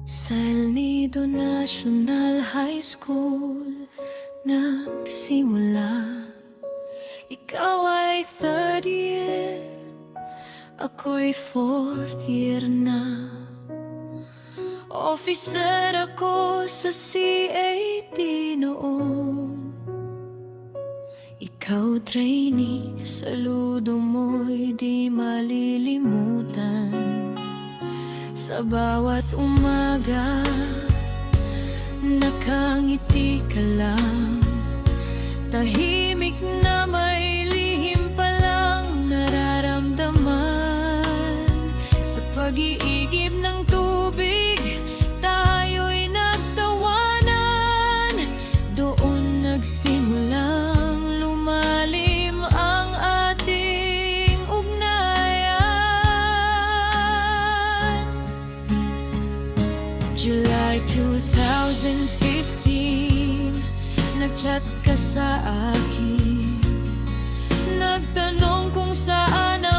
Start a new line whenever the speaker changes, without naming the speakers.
Sa El Nido National High School nagsimula. Ikaw ay third year, ako'y fourth year na. Officer ako sa CAT noon. Ikaw trainee, saludo mo'y di malilimutan. Sa bawat umaga, nakangiti ka lang. Tahimik na may lihim palang nararamdaman. Sa pag-iigib ng tubig, tayo'y nagtawanan. Doon nagsimulang lumalim ang ating ugnayan. July 2015, nagchat ka sa akin. Nagtanong kung saan